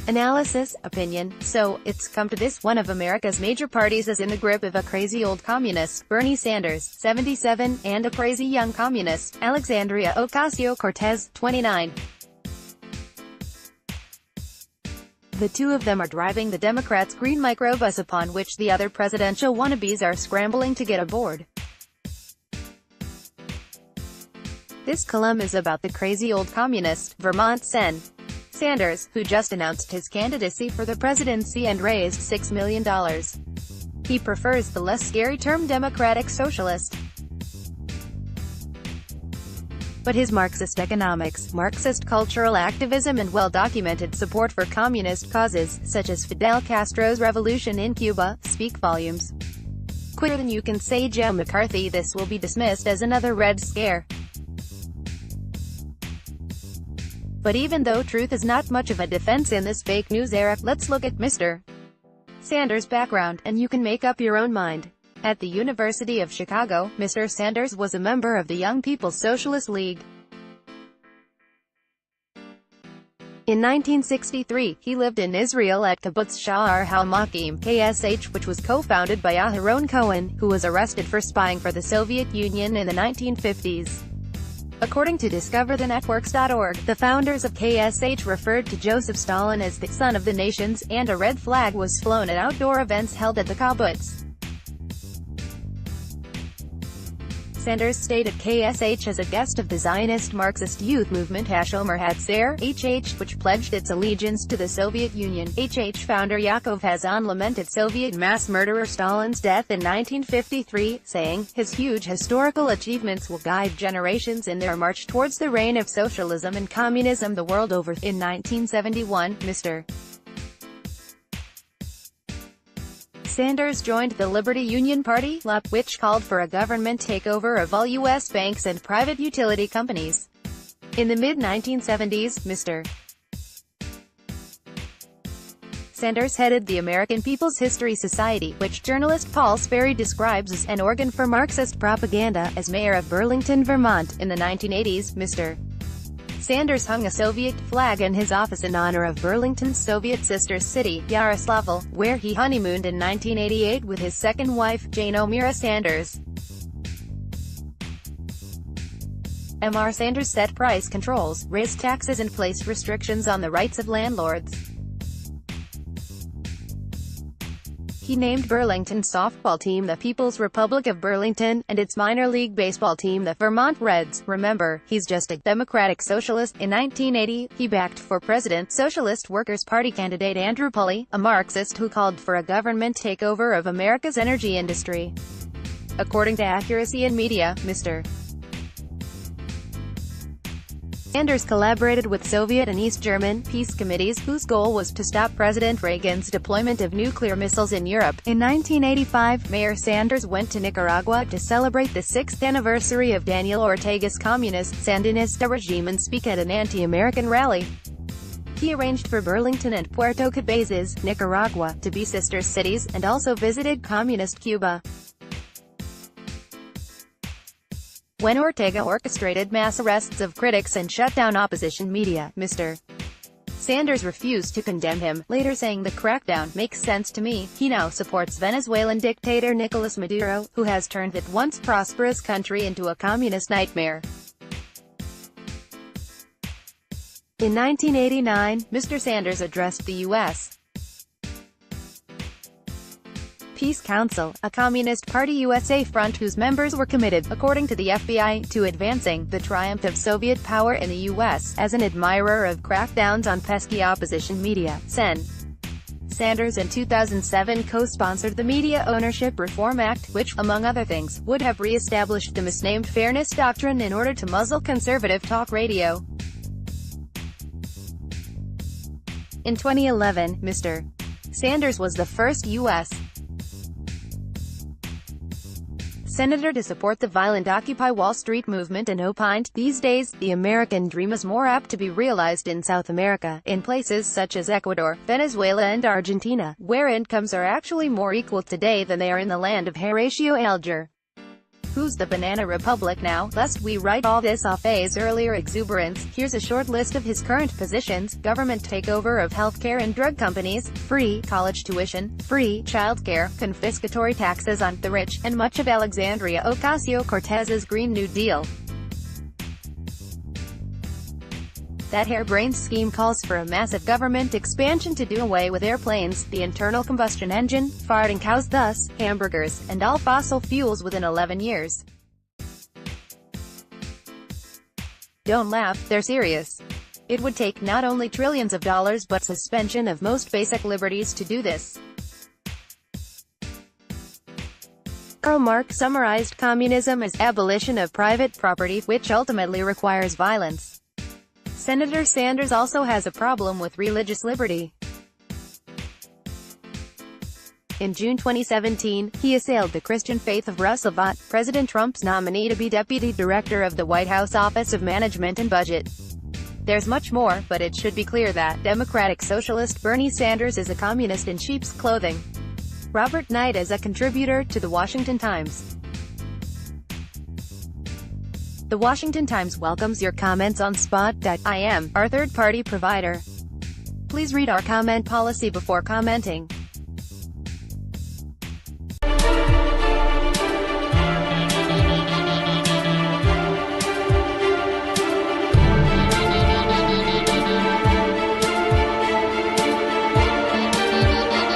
Analysis, opinion. So, it's come to this, one of America's major parties is in the grip of a crazy old communist, Bernie Sanders, 77, and a crazy young communist, Alexandria Ocasio-Cortez, 29. The two of them are driving the Democrats' green microbus upon which the other presidential wannabes are scrambling to get aboard. This column is about the crazy old communist, Vermont Sen. Sanders, who just announced his candidacy for the presidency and raised $6 million. He prefers the less scary term Democratic Socialist. But his Marxist economics, Marxist cultural activism and well-documented support for communist causes, such as Fidel Castro's revolution in Cuba, speak volumes. Quicker than you can say Joe McCarthy, this will be dismissed as another Red Scare. But even though truth is not much of a defense in this fake news era, let's look at Mr. Sanders' background, and you can make up your own mind. At the University of Chicago, Mr. Sanders was a member of the Young People's Socialist League. In 1963, he lived in Israel at Kibbutz Sha'ar HaMachim, KSH, which was co-founded by Aharon Cohen, who was arrested for spying for the Soviet Union in the 1950s. According to DiscoverTheNetworks.org, the founders of KSH referred to Joseph Stalin as the son of the nations, and a red flag was flown at outdoor events held at the kibbutz. Sanders stayed at KSH as a guest of the Zionist Marxist youth movement Hashomer Hatzair, HH, which pledged its allegiance to the Soviet Union. HH founder Yaakov Hazan lamented Soviet mass murderer Stalin's death in 1953, saying, "His huge historical achievements will guide generations in their march towards the reign of socialism and communism the world over." In 1971, Mr. Sanders joined the Liberty Union Party, LUP, which called for a government takeover of all U.S. banks and private utility companies. In the mid-1970s, Mr. Sanders headed the American People's History Society, which journalist Paul Sperry describes as an organ for Marxist propaganda. As mayor of Burlington, Vermont, in the 1980s, Mr. Sanders hung a Soviet flag in his office in honor of Burlington's Soviet sister city, Yaroslavl, where he honeymooned in 1988 with his second wife, Jane O'Meara Sanders. Mr. Sanders set price controls, raised taxes and placed restrictions on the rights of landlords. He named Burlington's softball team the People's Republic of Burlington, and its minor league baseball team the Vermont Reds. Remember, he's just a Democratic Socialist. In 1980, he backed for president Socialist Workers' Party candidate Andrew Pulley, a Marxist who called for a government takeover of America's energy industry. According to Accuracy in Media, Mr. Sanders collaborated with Soviet and East German peace committees, whose goal was to stop President Reagan's deployment of nuclear missiles in Europe. In 1985, Mayor Sanders went to Nicaragua to celebrate the 6th anniversary of Daniel Ortega's communist Sandinista regime and speak at an anti-American rally. He arranged for Burlington and Puerto Cabezas, Nicaragua, to be sister cities, and also visited communist Cuba. When Ortega orchestrated mass arrests of critics and shut down opposition media, Mr. Sanders refused to condemn him, later saying the crackdown makes sense to me. He now supports Venezuelan dictator Nicolas Maduro, who has turned that once prosperous country into a communist nightmare. In 1989, Mr. Sanders addressed the U.S. Peace Council, a Communist Party USA front whose members were committed, according to the FBI, to advancing the triumph of Soviet power in the U.S. As an admirer of crackdowns on pesky opposition media, Sen. Sanders in 2007 co-sponsored the Media Ownership Reform Act, which, among other things, would have re-established the misnamed Fairness Doctrine in order to muzzle conservative talk radio. In 2011, Mr. Sanders was the first U.S. senator to support the violent Occupy Wall Street movement and opined, "These days, the American dream is more apt to be realized in South America, in places such as Ecuador, Venezuela and Argentina, where incomes are actually more equal today than they are in the land of Horatio Alger, Who's the banana republic now? Lest we write all this off as earlier exuberance, here's a short list of his current positions: government takeover of healthcare and drug companies, free college tuition, free childcare, confiscatory taxes on the rich, and much of Alexandria Ocasio-Cortez's Green New Deal. That harebrained scheme calls for a massive government expansion to do away with airplanes, the internal combustion engine, farting cows thus, hamburgers, and all fossil fuels within 11 years. Don't laugh, they're serious. It would take not only trillions of dollars but suspension of most basic liberties to do this. Karl Marx summarized communism as abolition of private property, which ultimately requires violence. Senator Sanders also has a problem with religious liberty. In June 2017, he assailed the Christian faith of Russ Abbott, President Trump's nominee to be deputy director of the White House Office of Management and Budget. There's much more, but it should be clear that Democratic Socialist Bernie Sanders is a communist in sheep's clothing. Robert Knight is a contributor to The Washington Times. The Washington Times welcomes your comments on Spot.im, our third-party provider. Please read our comment policy before commenting.